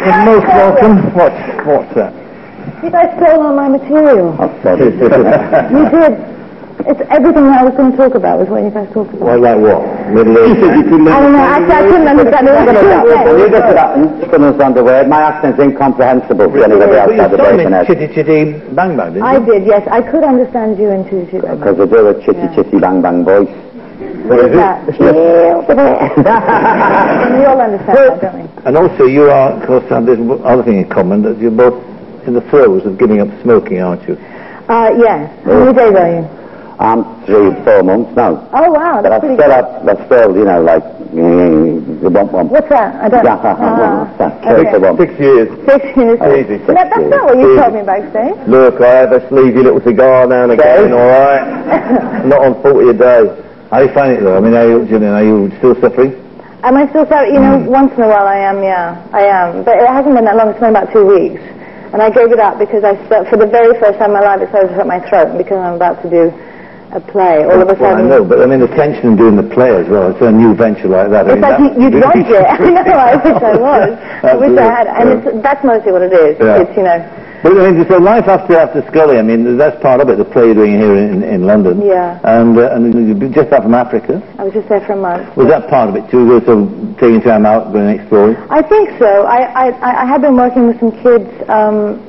You're most welcome. What's that? You guys stole all my material. Oh, sorry. You did. It's everything I was going to talk about was what you guys talked about. Well, like what? Middle East? I don't know. Actually, I couldn't understand it. You get to that and couldn't understand the word. My accent's incomprehensible to anybody outside the Birkenhead. Chitty Chitty Bang Bang, didn't you? I did, yes. I could understand you in Chitty Chitty Bang Bang. Because I do a Chitty Chitty Bang Bang voice. What is that? We all understand that, don't we? And also, you are, of course, have this other thing in common, that you're both in the throes of giving up smoking, aren't you? Yes. How many days are you? I'm 3-4 months now. Oh, wow, But that's pretty good. I still, you know, like, the bump. What's that? I don't know. 6 years. 6 years. Easy. That's not what you told me backstage. Look, I have a sleepy little cigar now and again, all right? Not on 40 a day. How do you find it, though? I mean, are you still suffering? Am I still sorry? You know, once in a while I am, yeah. I am. But it hasn't been that long. It's been about 2 weeks. And I gave it up because for the very first time in my life it started to hurt my throat because I'm about to do a play. All of a sudden... I know, but I mean the tension in doing the play as well. It's a new venture like that. It's like you'd want it. I know, I wish I was. I wish I had. And that's mostly what it is. Yeah. It's, you know... But I mean, so life after Scully, I mean, that's part of it, the play you're doing here in London. Yeah. And you just back from Africa? I was just there for a month. Was that part of it too, sort of taking time out, going exploring? I think so. I had been working with some kids from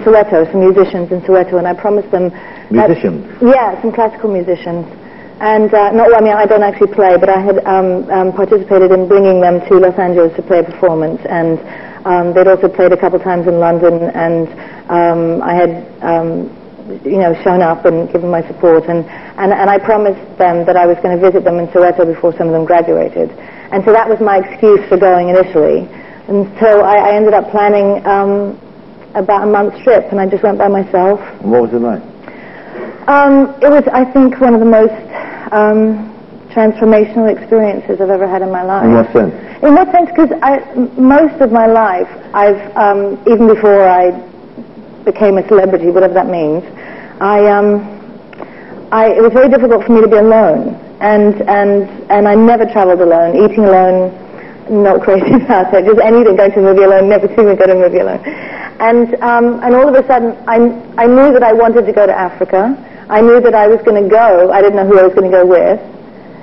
Soweto, some musicians in Soweto, and I promised them... Musicians? Yeah, some classical musicians. And, I don't actually play, but I had participated in bringing them to Los Angeles to play a performance, and they'd also played a couple times in London, and I had, shown up and given my support, and I promised them that I was going to visit them in Soweto before some of them graduated. And so that was my excuse for going initially. And so I ended up planning about a month's trip, and I just went by myself. And what was it like? It was, I think, one of the most transformational experiences I've ever had in my life. In what sense? In what sense? Because most of my life, I've even before I became a celebrity, whatever that means, it was very difficult for me to be alone, and I never traveled alone. Eating alone, not crazy about it. Just anything, going to a movie alone, never seen me go to a movie alone. And all of a sudden, I knew that I wanted to go to Africa. I knew that I was going to go. I didn't know who I was going to go with.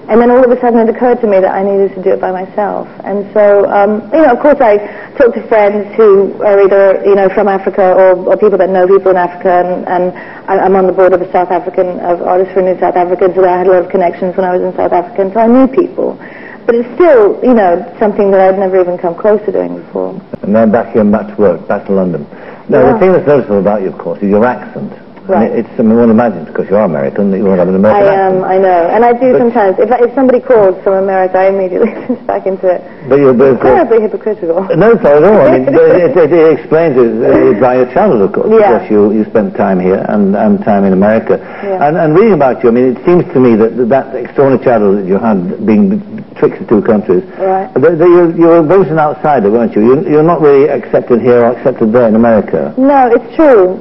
And then all of a sudden it occurred to me that I needed to do it by myself. And so, of course I talk to friends who are either, from Africa or people that know people in Africa, and I'm on the board of Artists for New South Africa, so I had a lot of connections when I was in South Africa, and so I knew people. But it's still, something that I'd never even come close to doing before. And then back to work, back to London. Now, the thing that's noticeable about you, of course, is your accent. Right. It's, I won't imagine, because you are American, that you won't have an American accent. I know. And I do sometimes. If somebody calls from America, I immediately switch back into it. But you're terribly hypocritical. No, it's not at all. I mean, it explains it by your childhood, of course, because you spent time here and time in America. Yeah. And reading about you, I mean, it seems to me that extraordinary childhood that you had, being betwixt the two countries, right. You're both an outsider, weren't you? You're not really accepted here or accepted there in America. No, it's true.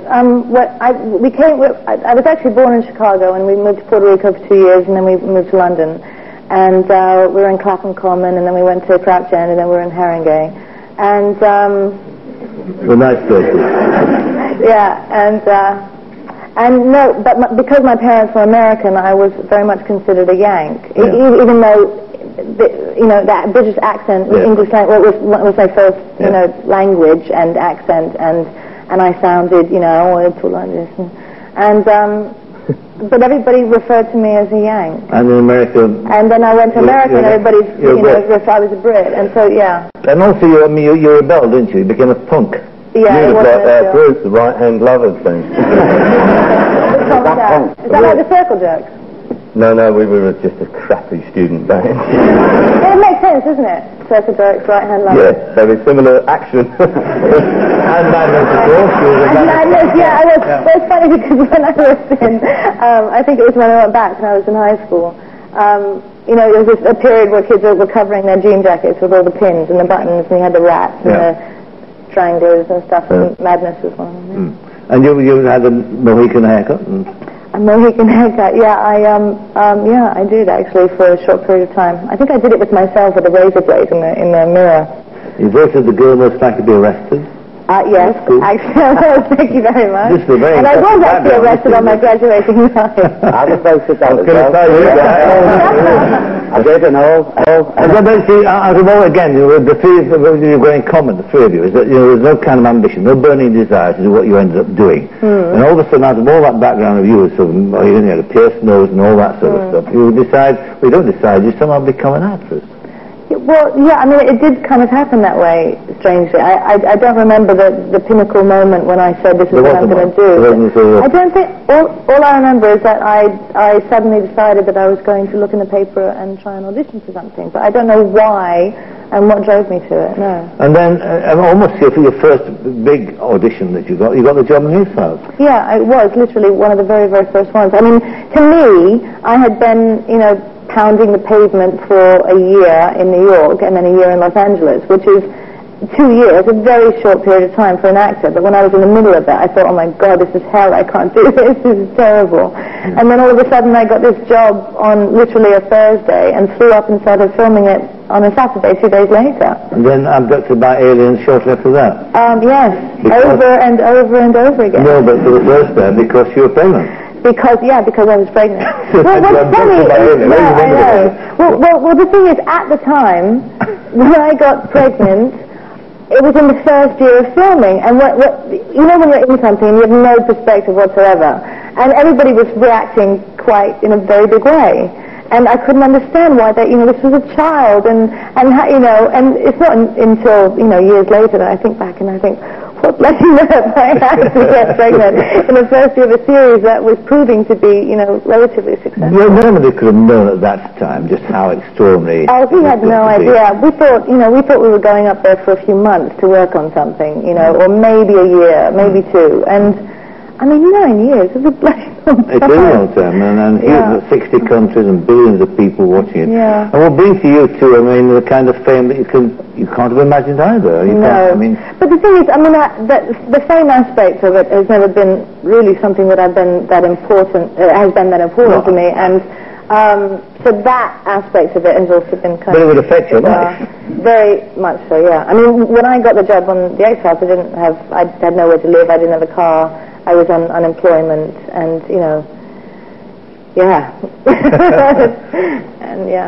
I was actually born in Chicago, and we moved to Puerto Rico for 2 years, and then we moved to London. And we were in Clapham Common, and then we went to Crouch End, and then we were in Haringey. And... Well, nice places. Yeah, and no, but because my parents were American, I was very much considered a Yank. Yeah. Even though, that British accent, English language was my first, language and accent, and I sounded, I wanted to like this. And but everybody referred to me as a Yank. And in America... And then I went to America, and everybody, I was a Brit, and so, yeah. And also, you rebelled, didn't you? You became a punk. Yeah, it was like Bruce, the right-hand lovers thing. Is that like the circle jerks? No, we were just a crappy student band. It makes sense, doesn't it? Circle jerks, right-hand lovers. Yes, very similar action. And madness, of course. And madness, yeah. Well, it's funny because when I was in, I think it was when I went back when I was in high school, there was a period where kids were covering their jean jackets with all the pins and the buttons, and you had the rats and the stranglers and stuff, and madness was one of them. And you had a Mohican haircut? A Mohican haircut, I did actually for a short period of time. I think I did it with myself with a razor blade in the mirror. You voted the girl most likely to be arrested? Yes, actually, thank you very much. This is a very and I was actually arrested on my graduating night. I was voted that as Can I well. tell you? I did and all. And then, see, out of all, again, the three of you you've got in common, the three of you, is that there's no kind of ambition, no burning desire to do what you ended up doing. And all of a sudden, out of all that background of you, sort of, you know, the pierced nose and all that sort of stuff, you decide, well, you don't decide, you somehow become an actress. Well, yeah, I mean, it did kind of happen that way, strangely. I don't remember the pinnacle moment when I said, this is what I'm going to do. I don't think, all I remember is that I suddenly decided that I was going to look in the paper and try and audition for something. But I don't know why and what drove me to it, no. And then, almost for your first big audition that you got the job in Newsfiles. Yeah, it was literally one of the very, very first ones. I mean, to me, I had been, you know, pounding the pavement for a year in New York and then a year in Los Angeles, which is 2 years, a very short period of time for an actor. But when I was in the middle of it, I thought, oh my God, this is hell, I can't do this, this is terrible. And then all of a sudden I got this job on literally a Thursday and flew up and started filming it on a Saturday 2 days later. And then abducted by aliens shortly after that? Yes, over and over and over again. No, but for the first time, because you were pregnant. Because I was pregnant. Well, what's funny is, I know. Well, the thing is, at the time, when I got pregnant, it was in the first year of filming, and you know when you're in something and you have no perspective whatsoever, and everybody was reacting quite in a very big way. And I couldn't understand why that, you know, this was a child, and you know, and it's not until, you know, years later that I think back and I think, what bloody nerve I had to get pregnant in the first year of a series that was proving to be, you know, relatively successful. Well, nobody could have known at that time just how extraordinary. Oh, we had no idea. We thought we were going up there for a few months to work on something, you know, or maybe a year, maybe two, and I mean, 9 years is a bloody long time. It's a long time, and here's 60 countries and billions of people watching it. Yeah. And what brings to you too, I mean, the kind of fame that you can't have imagined either. No. I mean, but the thing is, I mean, the fame aspect of it has never been really something that has been that important to me, and so that aspect of it has also been kind of... But it would affect your life. Very much so, yeah. I mean, when I got the job on the X-Files, I had nowhere to live, I didn't have a car, I was on unemployment, and, you know, yeah. And, yeah.